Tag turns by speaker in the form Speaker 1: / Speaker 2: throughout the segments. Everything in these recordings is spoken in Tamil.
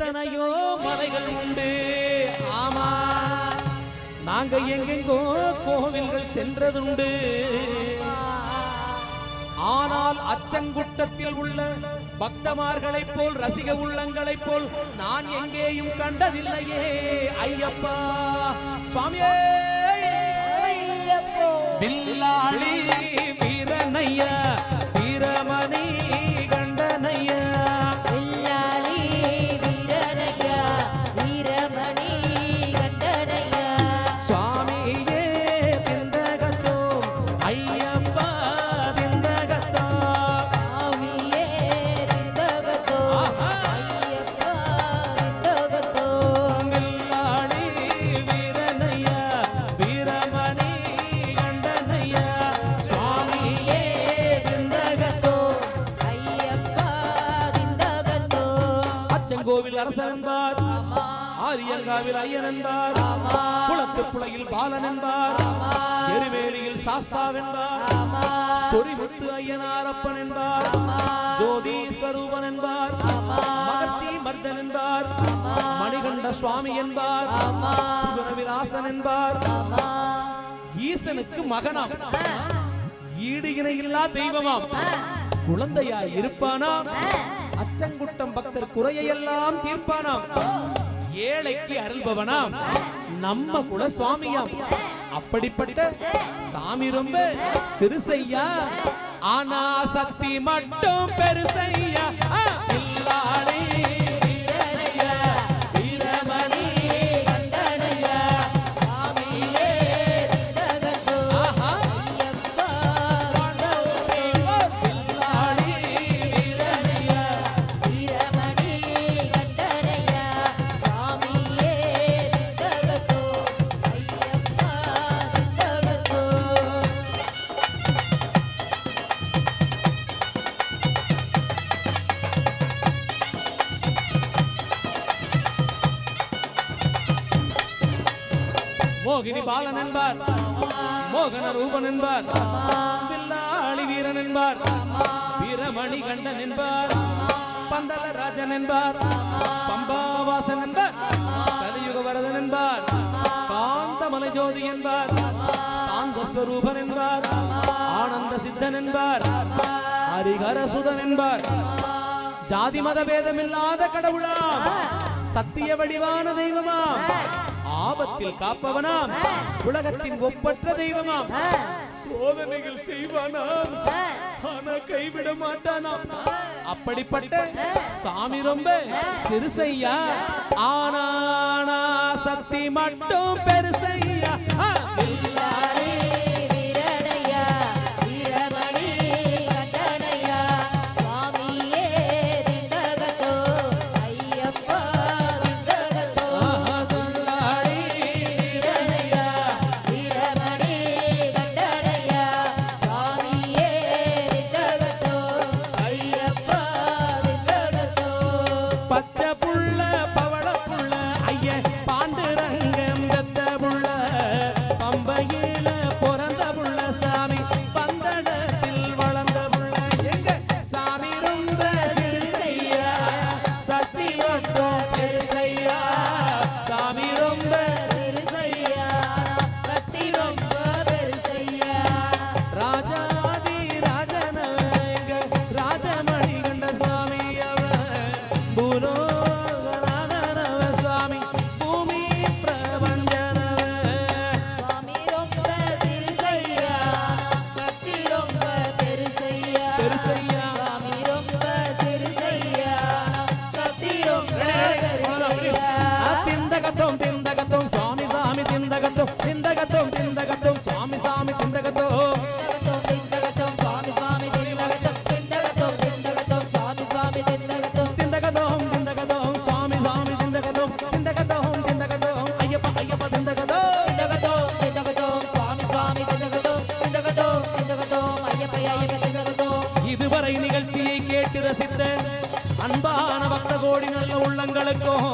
Speaker 1: எத்தனையோ மலைகள் உண்டு. ஆமா, நாங்க எங்கெங்கோ கோவில்கள் சென்றதுண்டு. ஆனால் அச்சங்குட்டத்தில் உள்ள பக்தமார்களைப் போல் ரசிக உள்ளங்களைப் போல் நான் எங்கேயும் கண்டதில்லையே ஐயப்பா. சுவாமியே பில்லாளி வீரனையா வீரமணி கண்டனையா.
Speaker 2: பில்லாளி வீரனையா வீரமணி கண்டனையா.
Speaker 1: சுவாமியே திந்தகத்தோ ஐயப்பா திந்தகத்தோ.
Speaker 2: சுவாமியே திந்தகத்தோ ஐயப்பா திந்தகத்தோ.
Speaker 1: பில்லாளி வீரனையா வீரமணி கண்டனையா. சுவாமியே திந்தகத்தோ
Speaker 2: ஐயப்பா திந்தகத்தோ.
Speaker 1: அச்சங்கோவில் அரசன் என்பார், ஆரியங்காவில் ஐயன் என்பார், குளத்து புலையில் பாலன் என்பார், எருவேலியில் சாஸ்தாவென்பார், சொரிமுத்து ஐயனாரப்பன் என்பார், ஜோதி ஸ்வரூபன் என்பார், மகர்ஷி மர்தன் என்பார், மணிகண்ட சுவாமி என்பார், சுகரவிலாசன் என்பார். ஈசனுக்கு மகனாம், ஈடு இணையில்லா தெய்வமாம், குழந்தையா இருப்பானாம், அச்சங்குட்டம் பக்தர் குறையெல்லாம் தீர்ப்பானாம், ஏழைக்கு அருள்பவனாம், நம்ம குல சுவாமியாம். அப்படிப்பட்ட சாமி ரொம்ப சிறுசையா, ஆனா சக்தி மட்டும் பெருசையா. பில்லாளி வீரனையா வீரமணி கண்டனையா.
Speaker 2: சுவாமியே திந்தகத்தோ ஐயப்பா
Speaker 1: பில்லாளி வீரனையா
Speaker 2: வீரமணி கண்டனையா. சுவாமியே திந்தகத்தோ ஐயப்பா திந்தகத்தோ.
Speaker 1: மோகினி பாலன் என்பார், மோகன ரூபன் என்பார், பில்லாளி வீரன் என்பார், வீரமணி கண்டன் என்பார், பந்தல ராஜன் என்பார், பம்பாவாசன் என்பார், கலியுக வரதன் என்பார், காந்தமலை ஜோதி என்பார், சாந்த ஸ்வரூபன் என்பார், ஆனந்த சித்தன் என்பார், ஹரிஹரசுதன் என்பார். ஜாதி மத பேதமில்லாத கடவுளாம், சத்திய வடிவான தெய்வமாம், ஆபத்தில் காப்பவனாம், உலகத்தின் ஒப்பற்ற தெய்வமாம், சோதனைகள் செய்வானாம், ஆனா கைவிட மாட்டானாம். அப்படிப்பட்ட சாமி ரொம்ப சிறுசையா, ஆனா சக்தி மட்டும் பெருசையா.
Speaker 2: பில்லாளி வீரனையா வீரமணி கண்டனையா. சுவாமியே திந்தகத்தோ ஐயப்பா திந்தகத்தோ.
Speaker 1: பில்லாளி
Speaker 2: வீரனையா வீரமணி கண்டனையா. சுவாமியே திந்தகத்தோ ஐயப்பா திந்தகத்தோ.
Speaker 1: பச்சை புள்ள பவள புள்ள ஐய பாண்டுரங்கம் பெத்த புள்ள, பம்பையில பிறந்த புள்ள சாமி, பந்தடத்தில் வளர்ந்த புள்ள எங்க சாமி ரொம்ப சிறுசையா, சக்தி மட்டும் பெருசையா. சாமி ரொம்ப
Speaker 2: சிறுசையா பக்தி ரொம்ப பெருசையா.
Speaker 1: ராஜாதி ராஜனவன் எங்க ராஜமணி கண்ட சுவாமி அவன், பூலோகநாதனவ சுவாமி, பூமி பிரபஞ்சனவன்.
Speaker 2: சுவாமி ரொம்ப சிறுசையா பக்தி ரொம்ப பெருசையா.
Speaker 1: பெருசையா.
Speaker 2: சுவாமி ரொம்ப சிறுசையா பக்தி ரொம்ப பெருசையா.
Speaker 1: திந்தகத்தோம் திந்தகத்தோம் சுவாமி சாமி திந்தகத்தோம், திந்தகத்தோம் திந்தகத்தோம் சுவாமி சாமி திந்தகத்தோம்.
Speaker 2: திண்டகத்தோம் சுவாமி சுவாமி திண்டகத்தோம். திண்டகத்தோம் திண்டகத்தோம் சுவாமி சுவாமி திண்டகத்தோம்.
Speaker 1: திந்தகத்தோம் திந்தகத்தோம் சுவாமி சாமி திந்தகத்தோம், திந்தகத்தோம் திந்தகத்தோம் ஐயப்ப ஐயப்ப திந்தகத்தோம்.
Speaker 2: திண்டகத்தோம் திண்டகத்தோம் சுவாமி சுவாமி திண்டகத்தோம். திண்டகத்தோம் திண்டகத்தோம் ஐயப்ப ஐயப்ப திண்டகத்தோம்.
Speaker 1: இதுவரை நிகழ்ச்சியை கேட்டு ரசித்த அன்பான பக்த கோடி நல்ல உள்ளங்களுக்கும்,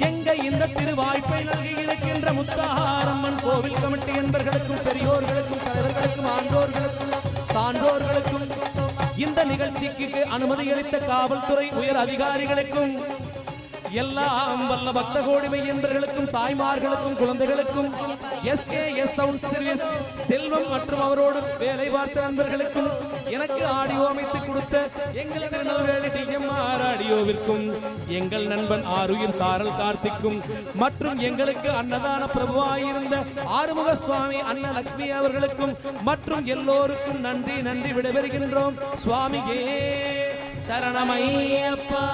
Speaker 1: எங்க இந்த திருவாய்ப்பை நல்கி இருக்கின்ற முத்தாரம்மன் கோவில் கமிட்டி என்பர்களுக்கும், பெரியோர்களுக்கும், தலைவர்களுக்கும், ஆண்டோர்களுக்கும், சான்றோர்களுக்கும், இந்த நிகழ்ச்சிக்கு அனுமதி அளித்த காவல்துறை உயர் அதிகாரிகளுக்கும் எல்லாம் வல்ல பக்த கோடி மையன்பர்களுக்கும் தாய்மார்களுக்கும் குழந்தைகளுக்கும் எஸ்கேஎஸ் சவுண்ட் சர்வீஸ் செல்வம் மற்றும் அவரோடு வேலை பார்த்த நண்பர்களுக்கும் எனக்கு ஆடியோ அமைத்து கொடுத்த எங்கள் திருநெல்வேலி டிஎம்ஆர் ஆடியோவிற்கும் எங்கள் நண்பன் ஆருயிர் சாரல் கார்த்திக்கும் மற்றும் எங்களுக்கு அன்னதான பிரபுவாயிருந்த ஆறுமுக சுவாமி அன்னலட்சுமி அவர்களுக்கும் மற்றும் எல்லோருக்கும் நன்றி நன்றி விடைபெறுகின்றோம். சுவாமியே சரணமையப்பா.